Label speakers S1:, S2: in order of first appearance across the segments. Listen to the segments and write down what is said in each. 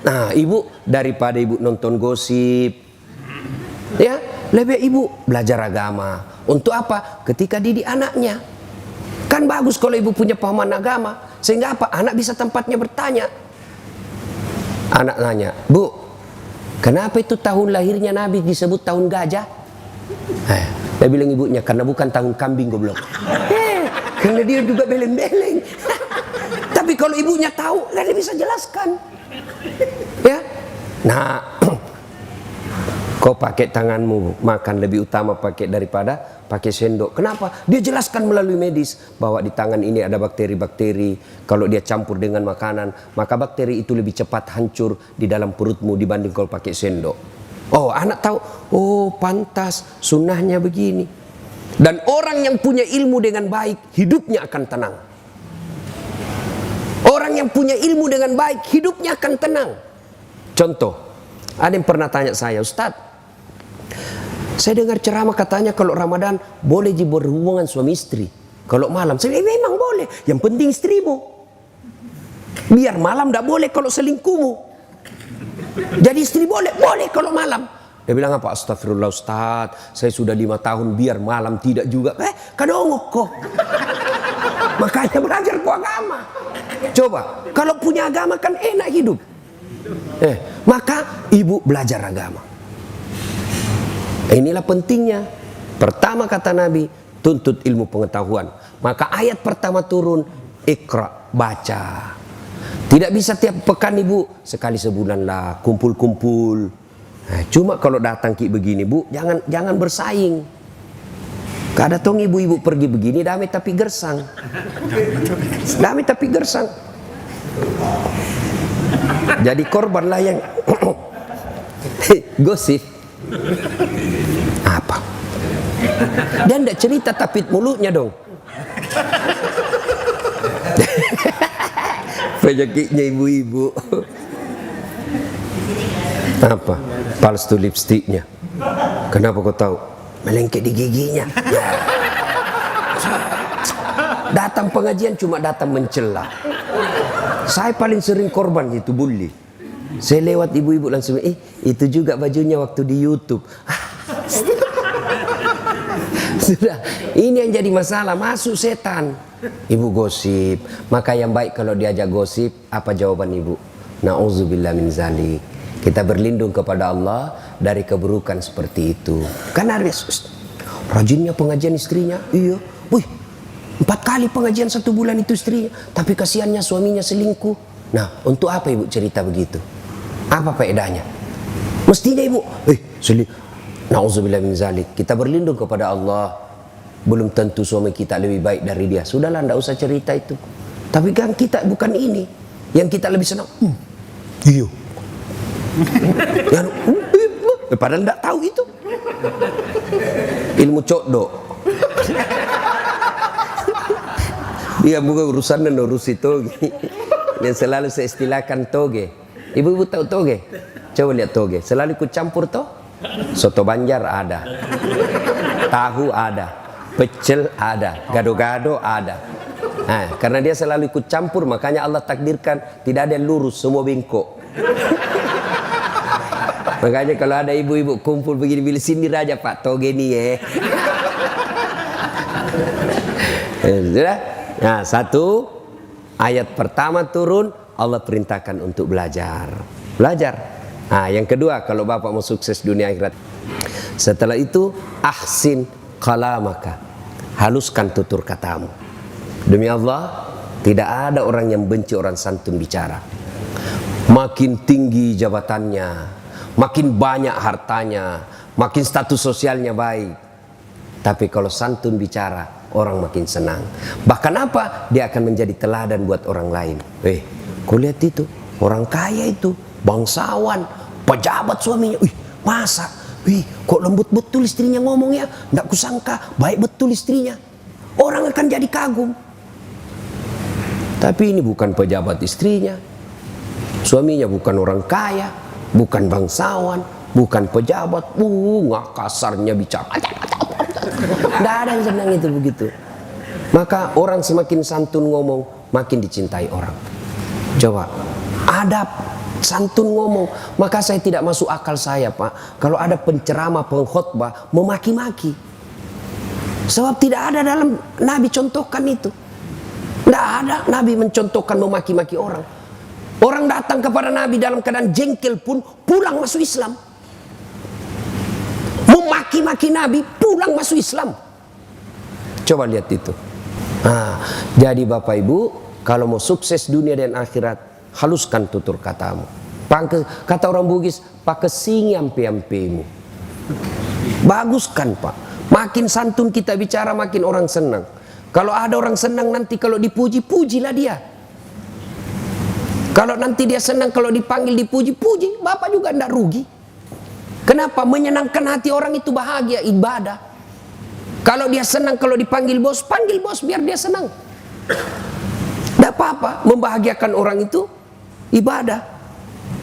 S1: Nah, ibu daripada ibu nonton gosip, ya lebih ibu belajar agama. Untuk apa? Ketika didik anaknya. Kan bagus kalau ibu punya pemahaman agama, sehingga apa? Anak bisa tempatnya bertanya. Anak nanya, Bu, kenapa itu tahun lahirnya Nabi disebut tahun gajah? Dia bilang ibunya, karena bukan tahun kambing goblok. Karena dia juga beleng-beleng. Tapi kalau ibunya tahu, kan dia bisa jelaskan. Ya, nah, kau pakai tanganmu makan lebih utama pakai daripada pakai sendok. Kenapa? Dia jelaskan melalui medis bahwa di tangan ini ada bakteri-bakteri. Kalau dia campur dengan makanan, maka bakteri itu lebih cepat hancur di dalam perutmu dibanding kalau pakai sendok. Oh, anak tahu. Oh, pantas sunnahnya begini. Dan orang yang punya ilmu dengan baik, hidupnya akan tenang. Orang yang punya ilmu dengan baik, hidupnya akan tenang. Contoh, ada yang pernah tanya saya, Ustadz, saya dengar ceramah katanya kalau Ramadan boleh berhubungan suami istri. Kalau malam, saya memang boleh. Yang penting istrimu. Biar malam tidak boleh kalau selingkuhmu. Jadi istri boleh kalau malam. Dia bilang apa? Astagfirullah Ustadz, saya sudah 5 tahun biar malam tidak juga. Kadongok kok. Makanya belajar ku agama. Coba, kalau punya agama kan enak hidup. Maka ibu belajar agama. Inilah pentingnya. Pertama kata Nabi, tuntut ilmu pengetahuan. Maka ayat pertama turun, Iqra, baca. Tidak bisa tiap pekan ibu, sekali sebulan lah, kumpul-kumpul. Cuma kalau datang ki begini bu, jangan bersaing. Kada tong ibu-ibu pergi begini, damai tapi gersang. Damai tapi gersang. Jadi korbanlah yang gosip. Apa? Dia tidak cerita tapit mulutnya dong. Penyakitnya ibu-ibu. Apa? Palsu lipstiknya. Kenapa kau tahu? Melengket di giginya. Datang pengajian cuma datang mencela. Saya paling sering korban itu bully. Saya lewat ibu-ibu langsung, itu juga bajunya waktu di YouTube. Sudah, ini yang jadi masalah, masuk setan. Ibu gosip. Maka yang baik kalau diajak gosip, apa jawaban ibu? Na'udzubillah min zalik. Kita berlindung kepada Allah dari keburukan seperti itu. Kan ada rajinnya pengajian istrinya. Iya. Wih, 4 kali pengajian 1 bulan itu istrinya. Tapi kasihannya suaminya selingkuh. Nah, untuk apa ibu cerita begitu? Apa faedahnya? Mestinya ibu, na'udzubillah min zalik. Kita berlindung kepada Allah. Belum tentu suami kita lebih baik dari dia. Sudahlah, tidak usah cerita itu. Tapi kan kita bukan ini. Yang kita lebih senang. Iya. Padahal tidak tahu itu. Ilmu codok. Dia bukan urusan dan urus itu. Yang selalu saya istilahkan toge. Ibu-ibu tahu toge? Coba lihat toge. Selalu ikut campur toh. Soto Banjar ada. Tahu ada. Pecel ada. Gado-gado ada. Nah, karena dia selalu ikut campur, makanya Allah takdirkan tidak ada yang lurus, semua bengkok. Makanya kalau ada ibu-ibu kumpul begini, pilih sindir aja Pak, toge nih ya. Sudah? Nah, 1 ayat pertama turun, Allah perintahkan untuk belajar. Belajar. Nah, yang kedua, kalau bapak mau sukses dunia akhirat, setelah itu ahsin kalamaka, haluskan tutur katamu. Demi Allah, tidak ada orang yang benci orang santun bicara. Makin tinggi jabatannya, makin banyak hartanya, makin status sosialnya baik, tapi kalau santun bicara, orang makin senang. Bahkan apa? Dia akan menjadi teladan buat orang lain. Kau lihat itu, orang kaya itu, bangsawan, pejabat suaminya. Masa? Kok lembut betul istrinya ngomongnya? Nggak kusangka, baik betul istrinya. Orang akan jadi kagum. Tapi ini bukan pejabat istrinya. Suaminya bukan orang kaya, bukan bangsawan, bukan pejabat. Nggak kasarnya bicara. Nggak ada yang senang itu begitu. Maka orang semakin santun ngomong, makin dicintai orang. Coba, adab Santun ngomong. Maka saya tidak masuk akal saya, Pak, kalau ada penceramah, pengkhotbah memaki-maki. Sebab tidak ada dalam Nabi contohkan itu. Tidak ada Nabi mencontohkan memaki-maki orang. Orang datang kepada Nabi dalam keadaan jengkel pun pulang masuk Islam. Memaki-maki Nabi pulang masuk Islam. Coba lihat itu. Nah, jadi Bapak Ibu, kalau mau sukses dunia dan akhirat, haluskan tutur katamu. Kata orang Bugis, pakai sing ampe-ampemu. Baguskan, Pak. Makin santun kita bicara, makin orang senang. Kalau ada orang senang nanti kalau dipuji, pujilah dia. Kalau nanti dia senang kalau dipanggil, dipuji, puji. Bapak juga tidak rugi. Kenapa? Menyenangkan hati orang itu bahagia, ibadah. Kalau dia senang kalau dipanggil bos, panggil bos biar dia senang. Tidak apa-apa, membahagiakan orang itu ibadah.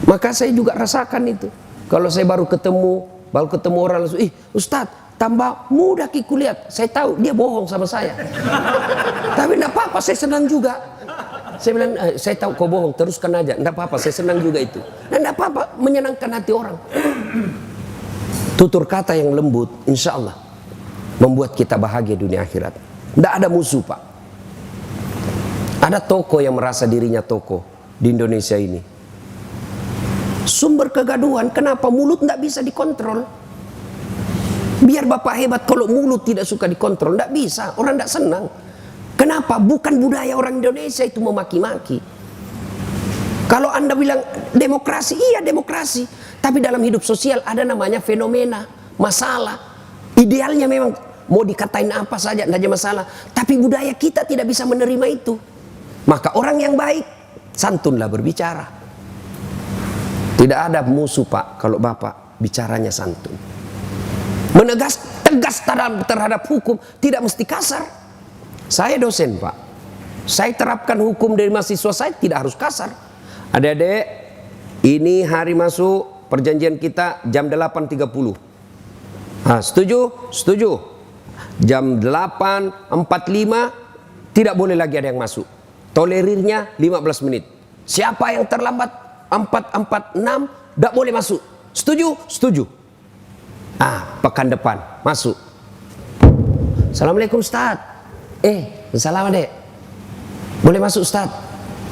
S1: Maka saya juga rasakan itu. Kalau saya baru ketemu orang langsung, Ustadz, tambah mudah Kiku lihat. Saya tahu dia bohong sama saya. Tapi tidak apa-apa, saya senang juga. Saya bilang, saya tahu kau bohong, teruskan aja. Tidak apa-apa, saya senang juga itu. Dan tidak apa-apa, menyenangkan hati orang. Tutur kata yang lembut, insya Allah membuat kita bahagia dunia akhirat. Tidak ada musuh, Pak. Ada tokoh yang merasa dirinya tokoh di Indonesia ini. Sumber kegaduhan, kenapa mulut tidak bisa dikontrol? Biar Bapak hebat, kalau mulut tidak suka dikontrol, tidak bisa, orang tidak senang. Kenapa? Bukan budaya orang Indonesia itu memaki-maki. Kalau Anda bilang demokrasi, iya demokrasi. Tapi dalam hidup sosial ada namanya fenomena, masalah. Idealnya memang mau dikatain apa saja, tidak ada masalah. Tapi budaya kita tidak bisa menerima itu. Maka orang yang baik, santunlah berbicara. Tidak ada musuh, Pak, kalau Bapak bicaranya santun. Tegas terhadap hukum, tidak mesti kasar. Saya dosen, Pak. Saya terapkan hukum dari mahasiswa saya, tidak harus kasar. Adik-adik, ini hari masuk perjanjian kita jam 8.30. Setuju? Setuju. Jam 8.45 tidak boleh lagi ada yang masuk. Tolerirnya 15 menit. Siapa yang terlambat 4.46 tidak boleh masuk. Setuju? Setuju. Pekan depan masuk. Assalamualaikum Ustaz. Salam Dek. Boleh masuk Ustaz?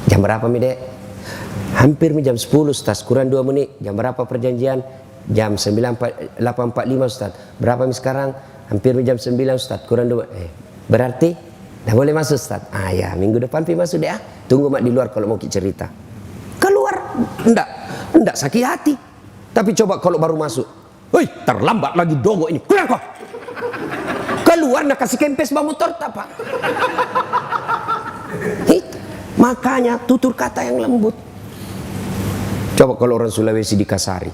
S1: Jam berapa mi Dek? Hampir jam 10 Ustaz, kurang 2 menit. Jam berapa perjanjian? Jam 8.45 Ustaz. Berapa mi sekarang? Hampir jam 9 Ustaz, kurang 2 menit. Berarti dah boleh masuk Ustaz. Ya, minggu depan pi masuk deh. Tunggu mak di luar kalau mau cerita. Keluar enggak sakit hati. Tapi coba kalau baru masuk, terlambat lagi dogo ini. Keluar kok. Keluar nak kasih kempes bawa motor tak, Pak. Makanya tutur kata yang lembut. Coba kalau orang Sulawesi dikasari,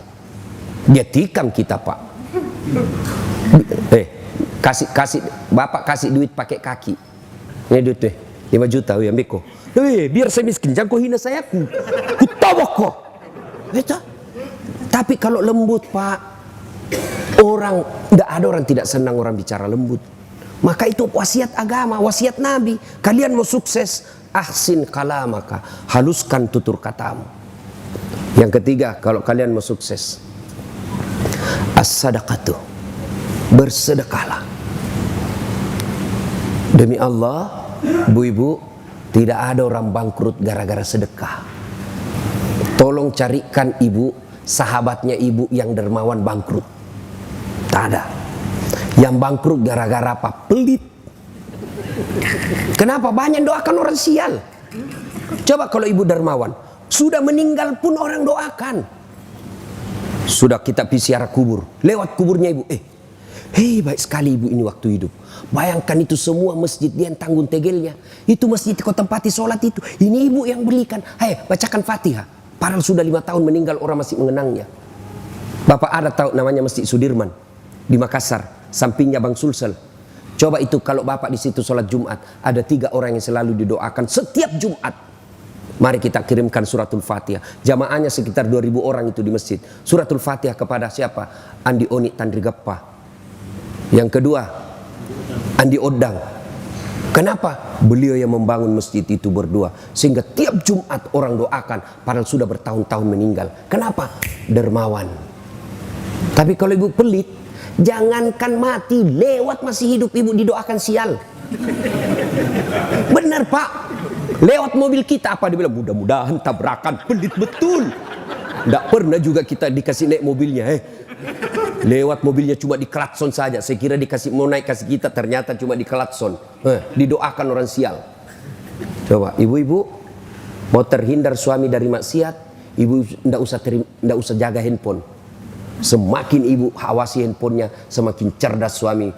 S1: dia tikam kita, Pak. Kasih Bapak kasih duit pakai kaki. Ini duit 5 juta ya Beko. Biar saya miskin, jangan kau hina saya. Ku tawak kok. Tapi kalau lembut, Pak, tidak ada orang tidak senang orang bicara lembut. Maka itu wasiat agama, wasiat Nabi. Kalian mau sukses, ahsin kalamaka, haluskan tutur katamu. Yang ketiga, kalau kalian mau sukses, as-sadaqatu, bersedekahlah. Demi Allah, Bu-ibu, tidak ada orang bangkrut gara-gara sedekah. Tolong carikan ibu, sahabatnya ibu yang dermawan bangkrut. Tak ada. Yang bangkrut gara-gara apa? Pelit. Kenapa? Banyak doakan orang sial. Coba kalau ibu dermawan, sudah meninggal pun orang doakan. Sudah kita pergi ziarah kubur, lewat kuburnya ibu, baik sekali ibu ini waktu hidup. Bayangkan itu semua masjid dia yang tanggung tegelnya. Itu masjid kau tempati sholat itu. Ini ibu yang belikan. Bacakan Fatihah. Padahal sudah 5 tahun meninggal, orang masih mengenangnya. Bapak ada tahu namanya Masjid Sudirman di Makassar, sampingnya Bang Sulsel. Coba itu kalau Bapak di situ sholat Jumat, ada 3 orang yang selalu didoakan setiap Jumat. Mari kita kirimkan suratul Fatihah. Jamaahnya sekitar 2.000 orang itu di masjid. Suratul Fatihah kepada siapa? Andi Oni Tandri Gappa. Yang kedua, Andi Odang. Kenapa? Beliau yang membangun masjid itu berdua, sehingga tiap Jumat orang doakan, padahal sudah bertahun-tahun meninggal. Kenapa? Dermawan. Tapi kalau ibu pelit, jangankan mati, lewat masih hidup ibu didoakan sial. Benar Pak, lewat mobil kita apa dibilang, mudah-mudahan tabrakan, pelit betul. Tidak pernah juga kita dikasih naik mobilnya. Lewat mobilnya cuma di klakson saja. Saya kira dikasih mau naik kasih kita, ternyata cuma di klakson. Didoakan orang sial. Coba ibu-ibu mau terhindar suami dari maksiat, ibu tidak usah jaga handphone. Semakin ibu awasi handphonenya, semakin cerdas suami.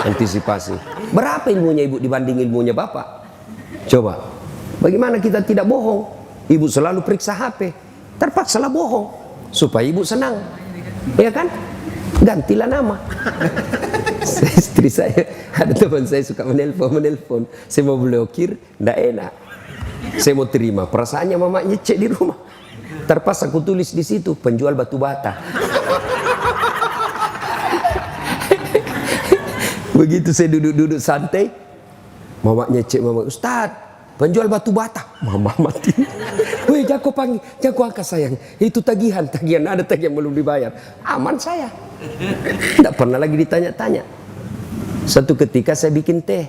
S1: Antisipasi. Berapa ilmunya ibu dibanding ilmunya bapak? Coba. Bagaimana kita tidak bohong? Ibu selalu periksa HP. Terpaksalah bohong supaya ibu senang. Ya kan? Gantilah nama. Istri saya, ada teman saya suka menelpon. Saya mau blokir, tidak enak. Saya mau terima. Perasaannya mamanya cek di rumah. Terpaksa aku tulis di situ, penjual batu bata. Begitu saya duduk-duduk santai, mamanya cek, mama, Ustaz, penjual batu bata. Mama mati. Weh, jago panggil, jago angkat sayang. Itu tagihan ada tagihan belum dibayar. Aman saya. Tidak pernah lagi ditanya-tanya. Satu ketika saya bikin teh.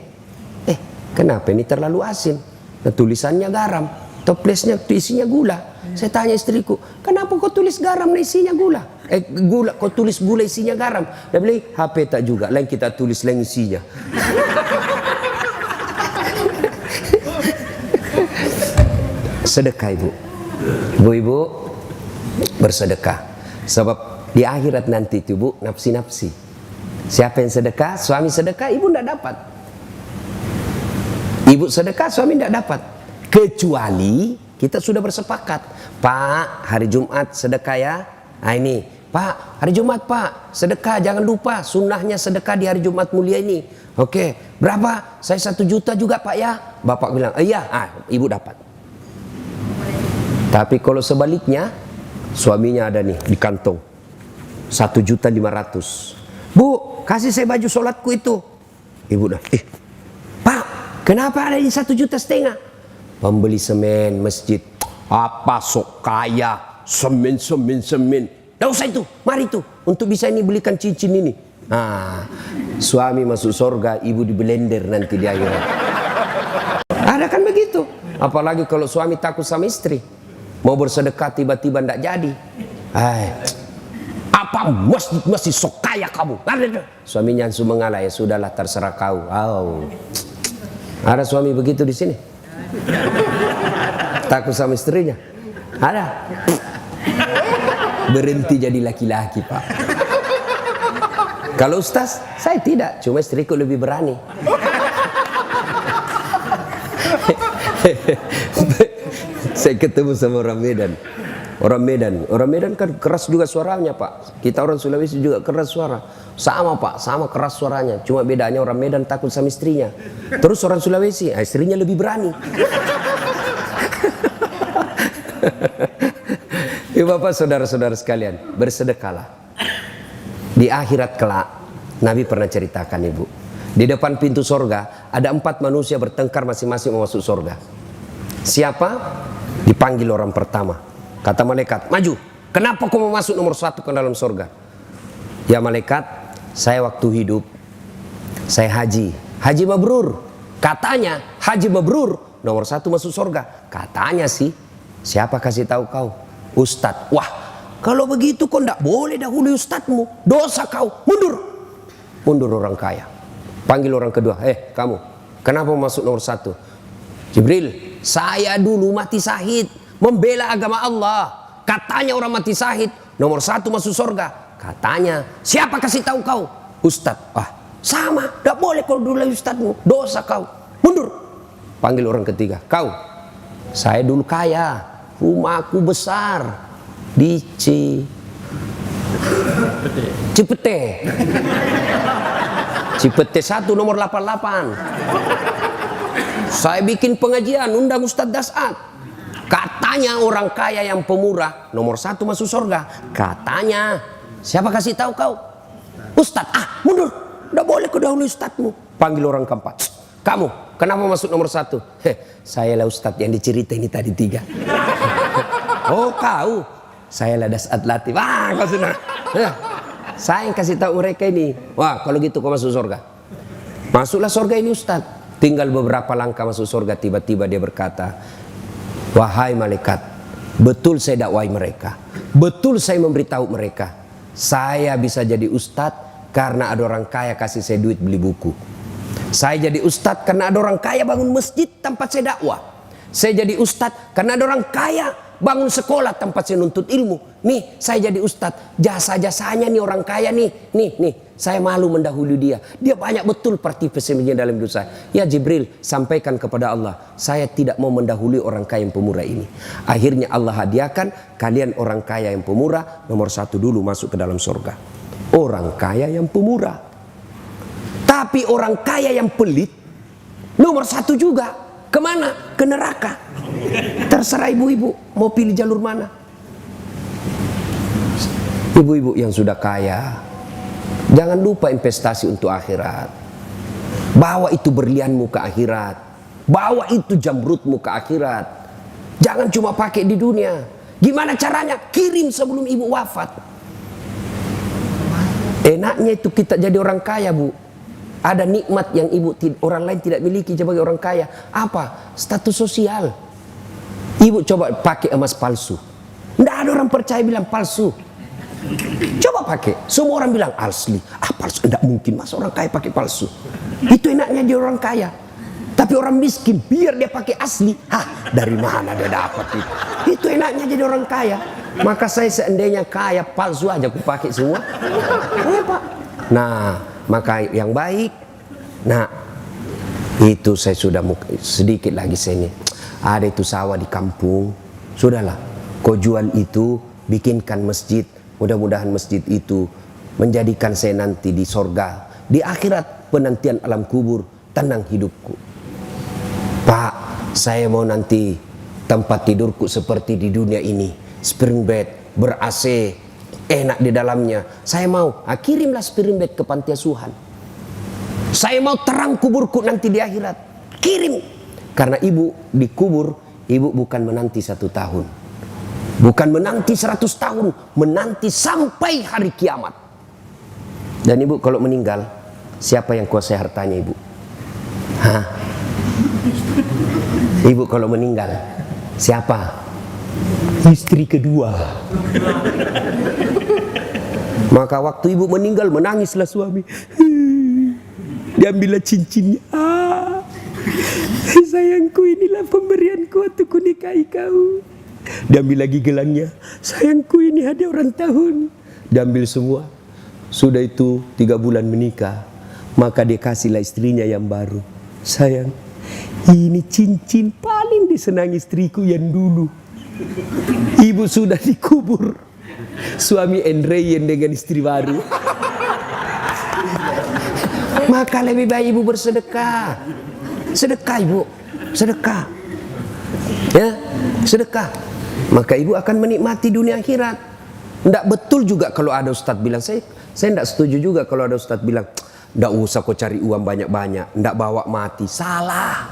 S1: Kenapa ini terlalu asin? Nah, tulisannya garam, toplesnya isinya gula. Saya tanya istriku, kenapa kau tulis garam nah isinya gula? Gula, kau tulis gula isinya garam. Dia bilang, HP tak juga, lain kita tulis lain isinya. Sedekah ibu-ibu bersedekah, sebab di akhirat nanti itu bu, nafsi-nafsi. Siapa yang sedekah? Suami sedekah, ibu tidak dapat. Ibu sedekah, suami tidak dapat. Kecuali kita sudah bersepakat, Pak, hari Jumat sedekah ya. Nah ini, Pak, hari Jumat Pak, sedekah, jangan lupa sunnahnya sedekah di hari Jumat mulia ini. Oke, berapa? Saya 1 juta juga Pak ya. Bapak bilang, iya, ibu dapat. Tapi kalau sebaliknya, suaminya ada nih di kantong 1.500.000. Bu, kasih saya baju sholatku itu. Ibu dah, Pak, kenapa ada ini 1,5 juta? Pembeli semen masjid. Apa sok kaya, semen. Tidak usah itu, mari itu untuk bisa ini belikan cincin ini. Nah, suami masuk surga, ibu di blender nanti di akhirat. Ada kan begitu? Apalagi kalau suami takut sama istri, mau bersedekah tiba-tiba tidak jadi. Apa masih sok kaya kamu? Suaminya langsung mengalah, ya sudahlah terserah kau. Ada suami begitu di sini? Takut sama istrinya? Ada? Berhenti jadi laki-laki Pak. Kalau Ustaz, saya tidak, cuma istriku lebih berani. Saya ketemu sama orang Medan. Orang Medan kan keras juga suaranya Pak. Kita orang Sulawesi juga keras suara. Sama Pak, sama keras suaranya. Cuma bedanya orang Medan takut sama istrinya. Terus orang Sulawesi, istrinya lebih berani. Ya Bapak, saudara-saudara sekalian, bersedekahlah. Di akhirat kelak, Nabi pernah ceritakan ibu, di depan pintu sorga ada 4 manusia bertengkar masing-masing mau masuk sorga. Siapa? Dipanggil orang pertama. Kata malaikat, maju. Kenapa kau mau masuk nomor 1 ke dalam sorga? Ya malaikat, saya waktu hidup, saya haji mabrur. Katanya haji mabrur nomor 1 masuk sorga. Katanya sih. Siapa kasih tahu kau? Ustadz. Wah, kalau begitu kau tidak boleh dahului ustadzmu. Dosa kau. Mundur orang kaya. Panggil orang kedua. Kamu, kenapa masuk nomor 1? Jibril, saya dulu mati syahid membela agama Allah. Katanya orang mati syahid nomor 1 masuk surga. Katanya, siapa kasih tahu kau? Ustadz. Wah, sama, tidak boleh kau dulu ustadzmu. Dosa kau. Mundur. Panggil orang ketiga. Kau, saya dulu kaya, rumahku besar di Cipete 1 nomor 88. Saya bikin pengajian, undang Ustadz Dasat. Katanya orang kaya yang pemurah nomor 1 masuk surga. Katanya, siapa kasih tahu kau? Ustadz. Mundur. Tidak boleh kau dahului ustadzmu. panggil orang keempat. Kamu, kenapa masuk nomor 1? Saya lah Ustadz yang dicerita ini tadi 3. Oh kau, saya lah Dasat Latif. Kau sudah. Saya yang kasih tahu mereka ini. Wah, kalau gitu kau masuk surga. Masuklah surga ini Ustadz. Tinggal beberapa langkah masuk surga, tiba-tiba dia berkata, wahai malaikat, betul saya dakwai mereka, betul saya memberitahu mereka, saya bisa jadi Ustadz karena ada orang kaya kasih saya duit beli buku. Saya jadi Ustadz karena ada orang kaya bangun masjid tempat saya dakwah. Saya jadi Ustadz karena ada orang kaya bangun sekolah tempat saya nuntut ilmu. Nih saya jadi Ustadz, jasa-jasanya nih orang kaya nih. Saya malu mendahului dia. Dia banyak betul partisipasinya dalam hidup saya. Ya Jibril, sampaikan kepada Allah, saya tidak mau mendahului orang kaya yang pemurah ini. Akhirnya Allah hadiahkan kalian orang kaya yang pemurah, nomor 1 dulu masuk ke dalam surga. Orang kaya yang pemurah. Tapi orang kaya yang pelit, nomor 1 juga. Kemana? Ke neraka. Terserah ibu-ibu mau pilih jalur mana. Ibu-ibu yang sudah kaya, jangan lupa investasi untuk akhirat. Bawa itu berlianmu ke akhirat. Bawa itu jamrutmu ke akhirat. Jangan cuma pakai di dunia. Gimana caranya? Kirim sebelum ibu wafat. Enaknya itu kita jadi orang kaya, Bu. Ada nikmat yang orang lain tidak miliki sebagai orang kaya. Apa? Status sosial. Ibu coba pakai emas palsu. Tidak ada orang percaya bilang palsu. Coba pakai. Semua orang bilang asli. Palsu. Tidak mungkin mas orang kaya pakai palsu. Itu enaknya dia orang kaya. Tapi orang miskin biar dia pakai asli. Dari mana dia dapat itu? Itu enaknya jadi orang kaya. Maka saya seandainya kaya palsu aja aku pakai semua. Pak. Nah, maka yang baik. Nah, itu saya sudah sedikit lagi saya ini. Ada itu sawah di kampung. Sudahlah, kau jual itu, bikinkan masjid. Mudah-mudahan masjid itu menjadikan saya nanti di sorga. Di akhirat penantian alam kubur, tenang hidupku. Pak, saya mau nanti tempat tidurku seperti di dunia ini. Spring bed, ber-AC, enak di dalamnya. Saya mau, kirimlah spring bed ke panti asuhan. Saya mau terang kuburku nanti di akhirat. Kirim. Karena ibu dikubur, ibu bukan menanti 1 tahun. Bukan menanti 100 tahun. Menanti sampai hari kiamat. Dan ibu kalau meninggal, siapa yang kuasai hartanya ibu? Ibu kalau meninggal, siapa? Istri kedua. Maka waktu ibu meninggal, menangislah suami. Diambillah cincinnya. Sayangku, inilah pemberianku untuk kunikahi kau. Diambil lagi gelangnya. Sayangku, ini hadiah ulang tahun. Diambil semua. Sudah itu 3 bulan menikah. Maka dia kasihlah istrinya yang baru. Sayang, ini cincin paling disenangi istriku yang dulu. Ibu sudah dikubur. Suami enreyen dengan istri baru. Maka lebih baik ibu bersedekah. Sedekah ibu, sedekah. Ya, sedekah. Maka ibu akan menikmati dunia akhirat. Tidak betul juga kalau ada ustadz bilang, saya tidak setuju juga kalau ada ustadz bilang, tidak usah kau cari uang banyak-banyak, tidak bawa mati. Salah.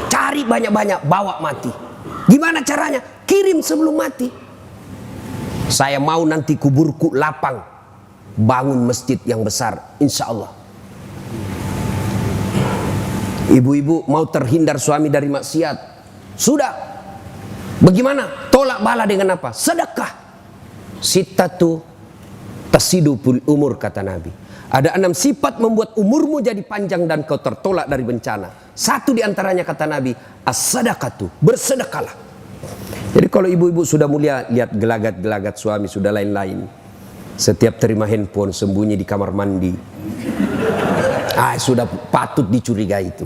S1: Cari banyak-banyak, bawa mati. Gimana caranya? Kirim sebelum mati. Saya mau nanti kuburku lapang, bangun masjid yang besar, insya Allah. Ibu-ibu mau terhindar suami dari maksiat, sudah. Bagaimana? Tolak bala dengan apa? Sedekah. Sittatu tasidupul umur, kata Nabi. Ada 6 sifat membuat umurmu jadi panjang dan kau tertolak dari bencana. 1 diantaranya kata Nabi, as-sadaqatu, bersedekahlah. Jadi kalau ibu-ibu sudah mulia, lihat gelagat-gelagat suami sudah lain-lain. Setiap terima handphone sembunyi di kamar mandi. Sudah patut dicurigai itu.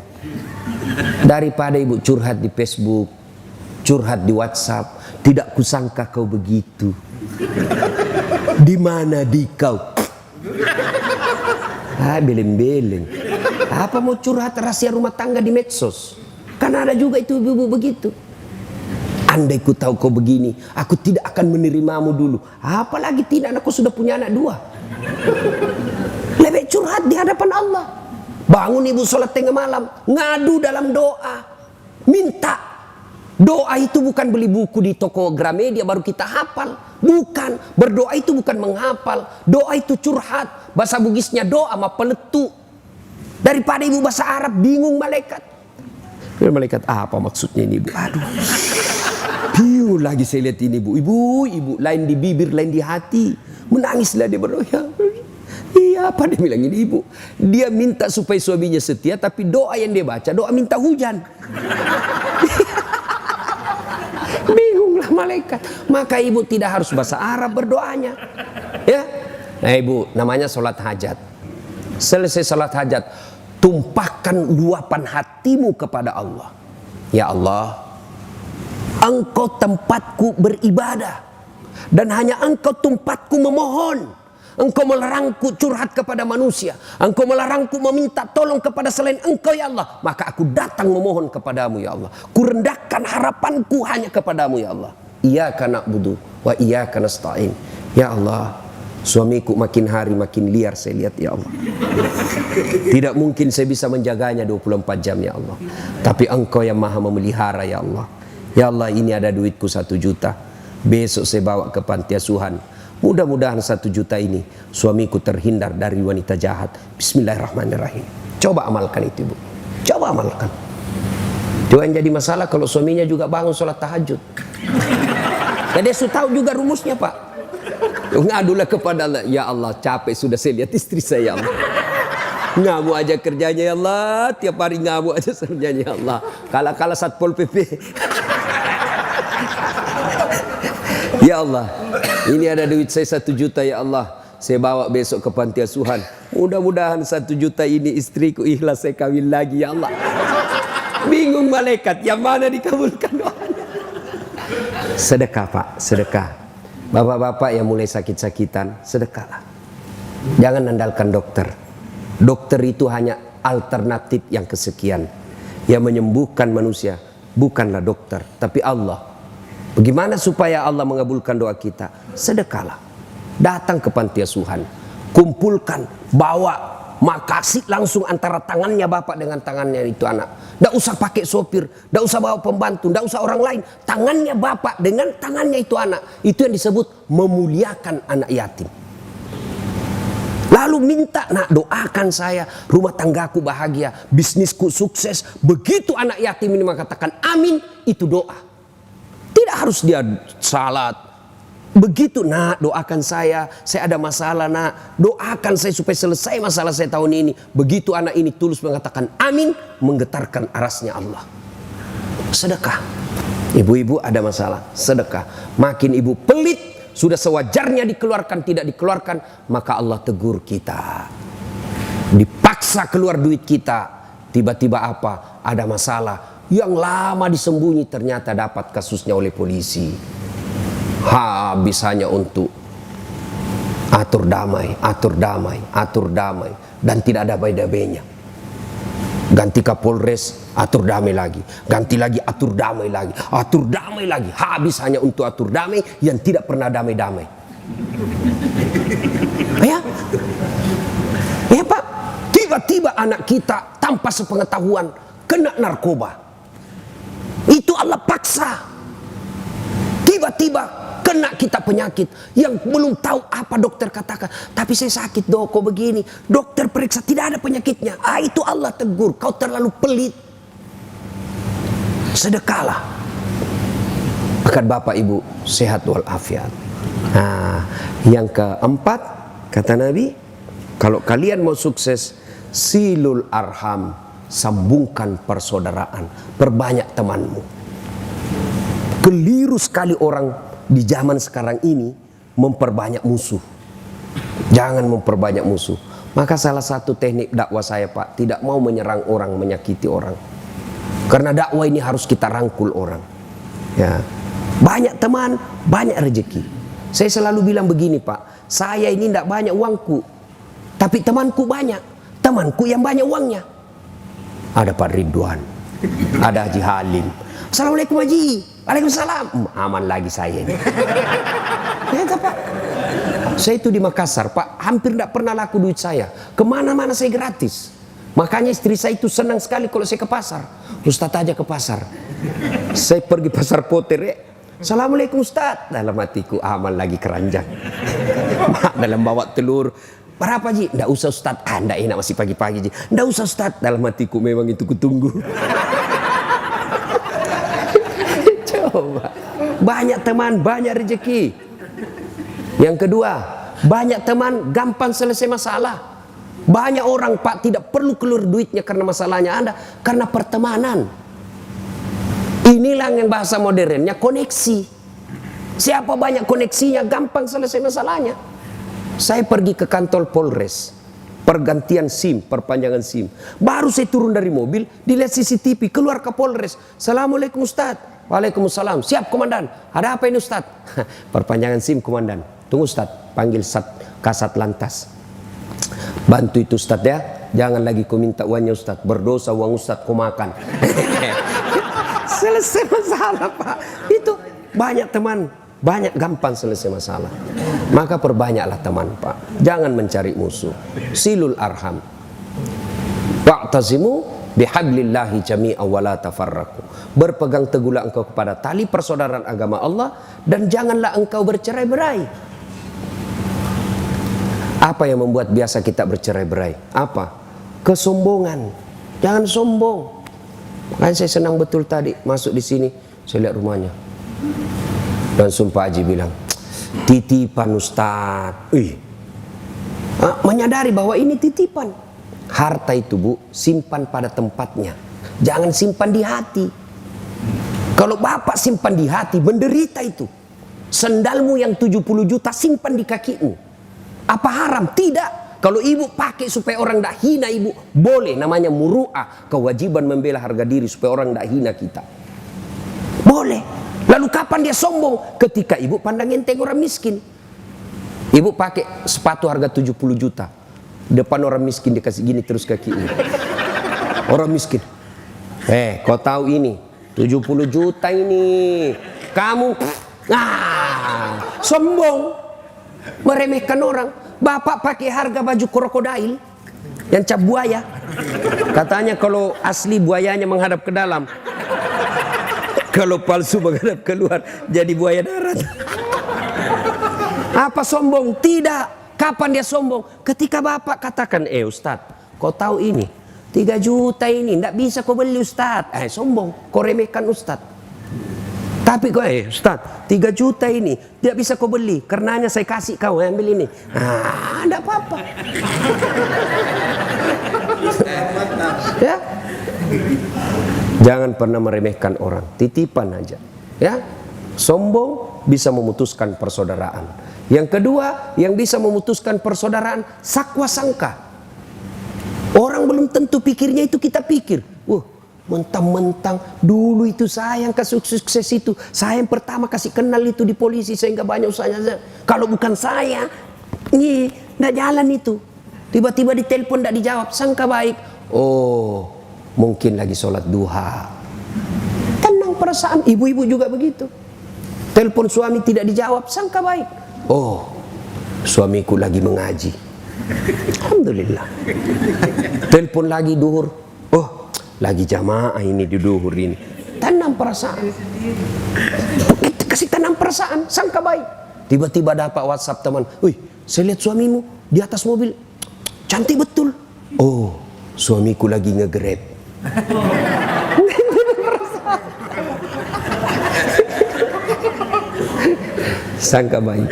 S1: Daripada ibu curhat di Facebook, curhat di WhatsApp, tidak kusangka kau begitu. Di mana di kau? Beleng-beleng. Apa mau curhat rahasia rumah tangga di medsos? Karena ada juga itu ibu-ibu begitu. Andai ku tahu kau begini, aku tidak akan menerimamu dulu. Apalagi tidak, aku sudah punya anak 2. Lebih curhat di hadapan Allah. Bangun ibu sholat tengah malam, ngadu dalam doa, minta. Doa itu bukan beli buku di toko Gramedia baru kita hafal. Bukan, berdoa itu bukan menghafal. Doa itu curhat. Bahasa Bugisnya doa sama peletu. Daripada ibu bahasa Arab bingung malaikat. Malaikat apa maksudnya ini ibu? Aduh, bingung lagi saya lihat ini ibu. Ibu lain di bibir, lain di hati. Menangislah dia berdoa. Iya, apa dia bilang ini ibu? Dia minta supaya suaminya setia, tapi doa yang dia baca doa minta hujan. Bingunglah malaikat. Maka ibu tidak harus bahasa Arab berdoanya. Ya, nah ibu namanya sholat hajat. Selesai sholat hajat, tumpahkan luapan hatimu kepada Allah. Ya Allah, Engkau tempatku beribadah, dan hanya Engkau tempatku memohon. Engkau melarangku curhat kepada manusia. Engkau melarangku meminta tolong kepada selain Engkau ya Allah. Maka aku datang memohon kepadamu ya Allah. Kurendahkan harapanku hanya kepadamu ya Allah. Iyyaka na'budu wa iyyaka nasta'in. Ya Allah, suamiku makin hari makin liar saya lihat ya Allah. Tidak mungkin saya bisa menjaganya 24 jam ya Allah. Tapi Engkau yang maha memelihara ya Allah. Ya Allah, ini ada duitku 1 juta. Besok saya bawa ke panti asuhan. Mudah-mudahan 1 juta ini suamiku terhindar dari wanita jahat. Bismillahirrahmanirrahim. Coba amalkan itu ibu. Coba amalkan. Cuma yang jadi masalah kalau suaminya juga bangun sholat tahajud. Ya dia sudah tahu juga rumusnya pak. Ngadulah kepada Allah. Ya Allah, capek sudah saya lihat istri saya ya Allah. Ngamuk aja kerjanya ya Allah. Tiap hari ngamuk aja kerjanya ya Allah. Kala-kala Satpol PP. Ya Allah, ini ada duit saya 1 juta ya Allah. Saya bawa besok ke panti asuhan. Mudah-mudahan 1 juta ini istriku ikhlas saya kawin lagi ya Allah. Bingung malaikat, yang mana dikabulkan doanya? Sedekah pak, sedekah. Bapak-bapak yang mulai sakit-sakitan, sedekahlah. Jangan andalkan dokter. Dokter itu hanya alternatif yang kesekian. Yang menyembuhkan manusia bukanlah dokter, tapi Allah. Bagaimana supaya Allah mengabulkan doa kita? Sedekahlah. Datang ke panti asuhan, kumpulkan, bawa, makasih langsung antara tangannya bapak dengan tangannya itu anak. Tidak usah pakai sopir, tidak usah bawa pembantu, tidak usah orang lain. Tangannya bapak dengan tangannya itu anak. Itu yang disebut memuliakan anak yatim. Lalu minta, nak doakan saya, rumah tanggaku bahagia, bisnisku sukses. Begitu anak yatim ini mengatakan amin, itu doa. Tidak harus dia salat. Begitu nak doakan saya ada masalah nak. Doakan saya supaya selesai masalah saya tahun ini. Begitu anak ini tulus mengatakan amin, menggetarkan arasnya Allah. Sedekah. Ibu-ibu ada masalah, sedekah. Makin ibu pelit, sudah sewajarnya dikeluarkan, tidak dikeluarkan, maka Allah tegur kita. Dipaksa keluar duit kita. Tiba-tiba apa? Ada masalah. Yang lama disembunyi ternyata dapat kasusnya oleh polisi. Habis hanya untuk atur damai, atur damai, atur damai. Dan tidak ada damai-damainya. Ganti Kapolres, atur damai lagi. Ganti lagi, atur damai lagi. Atur damai lagi. Habis hanya untuk atur damai yang tidak pernah damai-damai. Ya? Ya pak, tiba-tiba anak kita tanpa sepengetahuan kena narkoba. Itu Allah paksa. Tiba-tiba kena kita penyakit yang belum tahu apa dokter katakan. Tapi saya sakit dok, kok begini. Dokter periksa tidak ada penyakitnya. Itu Allah tegur, kau terlalu pelit. Sedekahlah. Akan bapak ibu sehat walafiat. Nah, yang keempat kata Nabi, kalau kalian mau sukses, silul arham. Sambungkan persaudaraan, perbanyak temanmu. Keliru sekali orang di zaman sekarang ini memperbanyak musuh. Jangan memperbanyak musuh. Maka salah satu teknik dakwah saya pak, tidak mau menyerang orang, menyakiti orang. Karena dakwah ini harus kita rangkul orang. Ya, banyak teman, banyak rezeki. Saya selalu bilang begini pak, saya ini tidak banyak uangku, tapi temanku banyak. Temanku yang banyak uangnya. Ada Pak Ridwan, ada Haji Halim. Assalamualaikum Haji. Waalaikumsalam. Aman lagi saya ini. Ya Pak. Saya itu di Makassar Pak, hampir tidak pernah laku duit saya. Kemana-mana saya gratis. Makanya istri saya itu senang sekali kalau saya ke pasar. Ustadz aja ke pasar. Saya pergi pasar Poter ya. Assalamualaikum Ustadz. Dalam hatiku aman lagi keranjang. Dalam bawa telur. Berapa Ji? Nggak usah Ustadz. Nggak enak masih pagi-pagi Ji. Nggak usah Ustadz. Dalam hatiku memang itu kutunggu. Coba. Banyak teman, banyak rezeki. Yang kedua, banyak teman gampang selesai masalah. Banyak orang Pak tidak perlu keluar duitnya karena masalahnya Anda, karena pertemanan. Inilah yang bahasa modernnya koneksi. Siapa banyak koneksinya gampang selesai masalahnya. Saya pergi ke kantor Polres, pergantian SIM, perpanjangan SIM. Baru saya turun dari mobil, dilihat CCTV, keluar ke Polres. Assalamualaikum Ustadz. Waalaikumsalam. Siap komandan. Ada apa ini Ustadz? Perpanjangan SIM komandan. Tunggu Ustadz, panggil Kasat Lantas. Bantu itu Ustadz ya. Jangan lagi kau minta uangnya Ustadz. Berdosa uang Ustadz kau makan. Selesai masalah Pak. Itu banyak teman, banyak gampang selesai masalah. Maka perbanyaklah teman Pak. Jangan mencari musuh. Silul arham. Wa'tazimu bihablillahi jami'an wa la tafarraqu. Berpegang teguhlah engkau kepada tali persaudaraan agama Allah dan janganlah engkau bercerai-berai. Apa yang membuat biasa kita bercerai-berai? Apa? Kesombongan. Jangan sombong. Makanya saya senang betul tadi masuk di sini, saya lihat rumahnya. Langsung Pak Haji bilang, titipan Ustadz. Menyadari bahwa ini titipan. Harta itu Bu, simpan pada tempatnya. Jangan simpan di hati. Kalau Bapak simpan di hati, menderita itu. Sendalmu yang 70 juta simpan di kakimu. Apa haram? Tidak. Kalau ibu pakai supaya orang tidak hina ibu, boleh. Namanya muru'ah. Kewajiban membela harga diri supaya orang tidak hina kita. Boleh. Lalu kapan dia sombong? Ketika ibu pandang enteng orang miskin. Ibu pakai sepatu harga 70 juta. Depan orang miskin dikasih gini terus kakinya. Orang miskin. Kau tahu ini 70 juta ini. Kamu sombong. Meremehkan orang. Bapak pakai harga baju krokodil yang cap buaya. Katanya kalau asli buayanya menghadap ke dalam. Kalau palsu menghadap keluar jadi buaya darat. Apa sombong? Tidak. Kapan dia sombong? Ketika Bapak katakan, Ustadz, kau tahu ini 3 juta ini tidak bisa kau beli Ustadz. Sombong, kau remehkan Ustadz. Tapi kau, Ustadz, 3 juta ini tidak bisa kau beli, karenanya saya kasih kau ambil ini. Tidak apa-apa. Ya, jangan pernah meremehkan orang, titipan aja. Ya, sombong bisa memutuskan persaudaraan. Yang kedua, yang bisa memutuskan persaudaraan, sakwa sangka. Orang belum tentu pikirnya itu kita pikir. Mentang-mentang dulu itu saya yang sukses itu. Saya yang pertama kasih kenal itu di polisi sehingga banyak usahanya. Kalau bukan saya, nggak jalan itu. Tiba-tiba ditelepon nggak dijawab, sangka baik. Mungkin lagi sholat duha. Tenang perasaan, ibu-ibu juga begitu. Telepon suami tidak dijawab, sangka baik. Suamiku lagi mengaji. Alhamdulillah. Telepon lagi duhur. Lagi jamaah ini di duhur ini. Tanam perasaan. Kasih tanam perasaan, sangka baik. Tiba-tiba dapat WhatsApp teman. Saya lihat suamimu di atas mobil. Cantik betul. Suamiku lagi nge-grab. Sangka baik.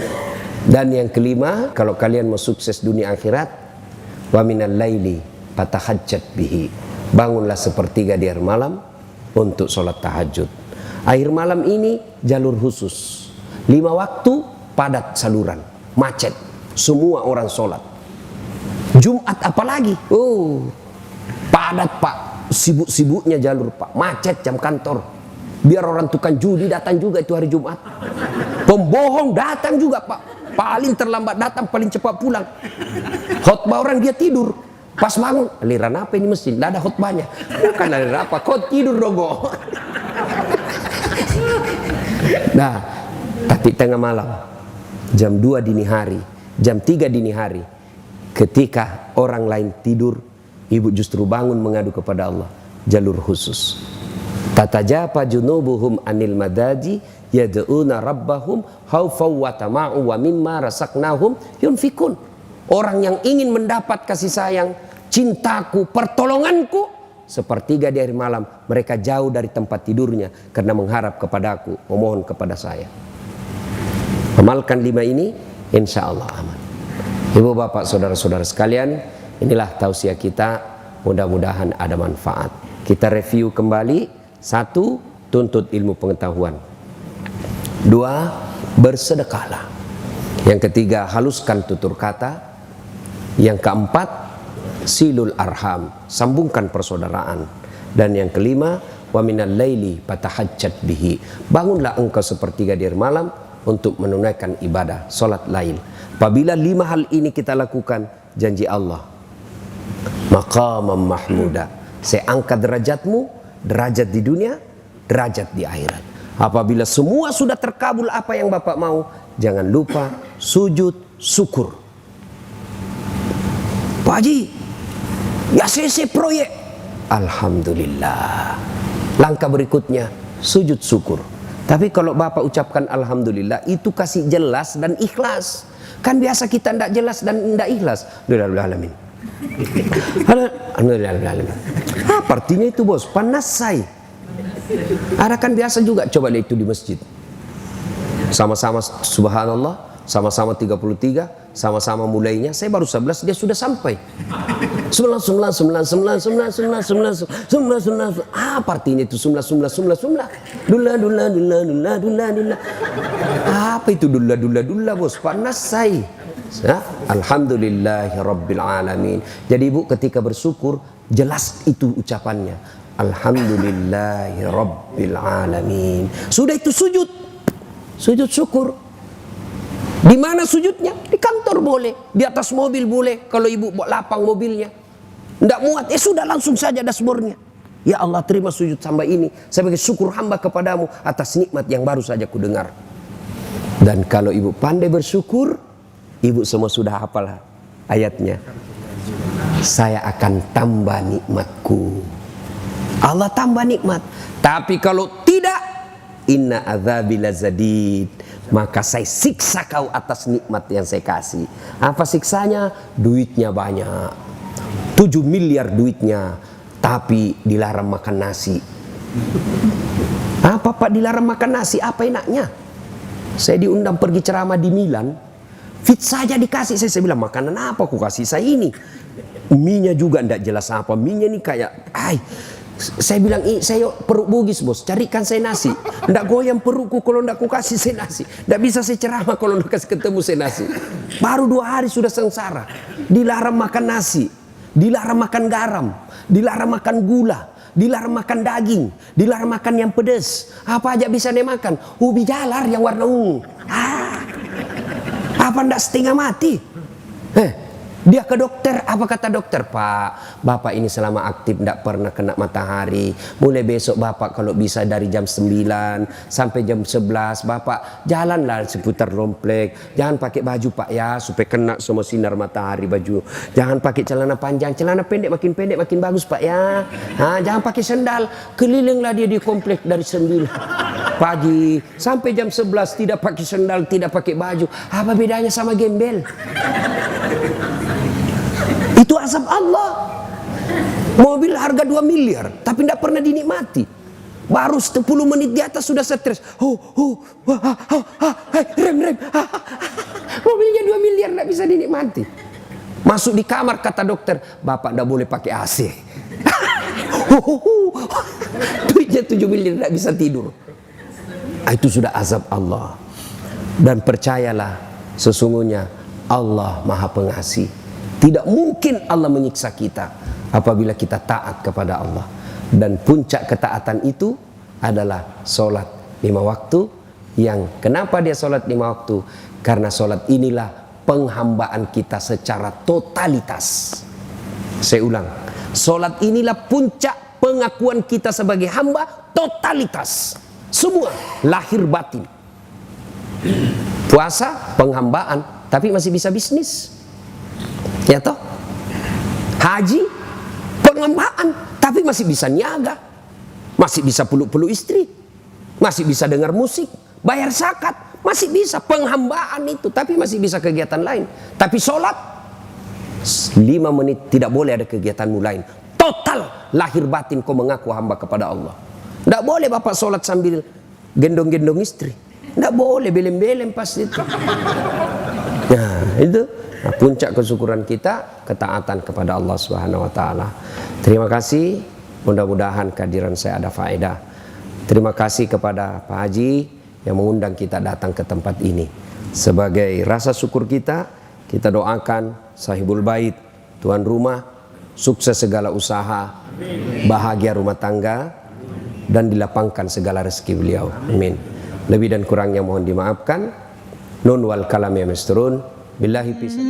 S1: Dan yang kelima, kalau kalian mau sukses dunia akhirat, wa minal laili fatahajjat bihi. Bangunlah sepertiga di akhir malam untuk sholat tahajud. Akhir malam ini jalur khusus. 5 waktu padat saluran, macet. Semua orang sholat. Jumat apalagi, padat Pak. Sibuk-sibuknya jalur Pak, macet jam kantor. Biar orang tukang judi datang juga itu hari Jumat. Pembohong datang juga Pak. Paling terlambat datang, paling cepat pulang. Khotbah orang dia tidur. Pas bangun, aliran apa ini masjid? Tidak ada khotbahnya. Bukan aliran apa, kau tidur dogo. Nah, tapi tengah malam, jam 2 dini hari, jam 3 dini hari, ketika orang lain tidur, ibu justru bangun mengadu kepada Allah, jalur khusus. Tatajafa junubuhum anil madaji yad'una rabbahum khaufaw wa tama'u wa mimma razaqnahum yunfikun. Orang yang ingin mendapat kasih sayang, cintaku, pertolonganku, sepertiga di hari malam mereka jauh dari tempat tidurnya karena mengharap kepadaku, memohon kepada saya. Amalkan 5 ini, insya Allah aman. Ibu bapak saudara-saudara sekalian, inilah tausiah kita, mudah-mudahan ada manfaat. Kita review kembali. 1, tuntut ilmu pengetahuan. 2, bersedekahlah. Yang ketiga, haluskan tutur kata. Yang keempat, silul arham, sambungkan persaudaraan. Dan yang kelima, wa minal laili fatahajjat bihi, bangunlah engkau sepertiga di malam untuk menunaikan ibadah salat lail. Apabila 5 hal ini kita lakukan, janji Allah, maqamam mahmuda, saya angkat derajatmu, derajat di dunia, derajat di akhirat. Apabila semua sudah terkabul apa yang Bapak mau, jangan lupa sujud syukur. Pak Haji, ya CC proyek, alhamdulillah. Langkah berikutnya sujud syukur. Tapi kalau Bapak ucapkan alhamdulillah, itu kasih jelas dan ikhlas. Kan biasa kita tidak jelas dan tidak ikhlas. Alhamdulillah. Alhamdulillah. Apa artinya itu bos? Panasai. Ada kan biasa juga, coba lihat itu di masjid. Sama-sama subhanallah, sama-sama 33, sama-sama mulainya. Saya baru 11, dia sudah sampai. 9. Apa artinya itu? 9. Dula. Apa itu dula bos? Panasai. Ya? Alhamdulillahirabbil alamin. Jadi ibu ketika bersyukur, jelas itu ucapannya. Alhamdulillahirabbil alamin. Sudah itu sujud. Sujud syukur. Di mana sujudnya? Di kantor boleh, di atas mobil boleh. Kalau ibu bawa lapang mobilnya, tidak muat, sudah langsung saja dashboardnya. Ya Allah, terima sujud hamba ini sebagai syukur hamba kepadamu atas nikmat yang baru saja ku dengar. Dan kalau ibu pandai bersyukur, ibu semua sudah hafal ayatnya. Saya akan tambah nikmatku. Allah tambah nikmat. Tapi kalau tidak, inna adzabi lazadid, maka saya siksa kau atas nikmat yang saya kasih. Apa siksanya? Duitnya banyak, 7 miliar duitnya, tapi dilarang makan nasi. Apa Pak dilarang makan nasi? Apa enaknya? Saya diundang pergi ceramah di Milan, fit saja dikasih. Saya bilang, makanan apa aku kasih saya ini? Mie-nya juga tidak jelas apa. Mie-nya ini kayak, saya bilang, saya perut bugis bos, carikan saya nasi. Tidak goyang perutku kalau tidak ku kasih saya nasi. Tidak bisa saya ceramah kalau tidak kasih ketemu saya nasi. Baru 2 hari sudah sengsara. Dilarang makan nasi, dilarang makan garam, dilarang makan gula, dilarang makan daging, dilarang makan yang pedas. Apa aja bisa dia makan? Ubi jalar yang warna ungu. Apa ndak setengah mati? Dia ke dokter, apa kata dokter? Pak, Bapak ini selama aktif tidak pernah kena matahari. Mulai besok Bapak kalau bisa dari jam 9 sampai jam 11 Bapak jalanlah seputar komplek. Jangan pakai baju Pak ya, supaya kena semua sinar matahari baju. Jangan pakai celana panjang, celana pendek makin bagus Pak ya. Jangan pakai sendal, kelilinglah dia di komplek dari 9 pagi sampai jam 11 tidak pakai sendal, tidak pakai baju. Apa bedanya sama gembel? Itu azab Allah. Mobil harga 2 miliar tapi tidak pernah dinikmati. Baru 10 menit di atas sudah stres. Rem. Mobilnya 2 miliar tidak bisa dinikmati. Masuk di kamar kata dokter, Bapak tidak boleh pakai AC. Duitnya 7 miliar tidak bisa tidur. Itu sudah azab Allah. Dan percayalah, sesungguhnya Allah Maha Pengasih. Tidak mungkin Allah menyiksa kita apabila kita taat kepada Allah. Dan puncak ketaatan itu adalah sholat 5 waktu. Yang kenapa dia sholat 5 waktu? Karena sholat inilah penghambaan kita secara totalitas. Saya ulang, sholat inilah puncak pengakuan kita sebagai hamba totalitas. Semua, lahir batin. Puasa penghambaan, tapi masih bisa bisnis. Ya toh? Haji penghambaan, tapi masih bisa niaga, masih bisa peluk-peluk istri, masih bisa dengar musik, bayar zakat, masih bisa penghambaan itu, tapi masih bisa kegiatan lain. Tapi sholat 5 menit tidak boleh ada kegiatanmu lain. Total lahir batin kau mengaku hamba kepada Allah. Tidak boleh bapak sholat sambil gendong-gendong istri. Tidak boleh belem-belem pas itu. Nah itu puncak kesyukuran kita, ketaatan kepada Allah Subhanahu Wa Taala. Terima kasih. Mudah-mudahan kehadiran saya ada faedah. Terima kasih kepada Pak Haji yang mengundang kita datang ke tempat ini. Sebagai rasa syukur kita doakan sahibul bait, tuan rumah, sukses segala usaha, bahagia rumah tangga, dan dilapangkan segala rezeki beliau. Amin. Lebih dan kurangnya mohon dimaafkan. Nun wal kalam ya misturun. Billahi pisah.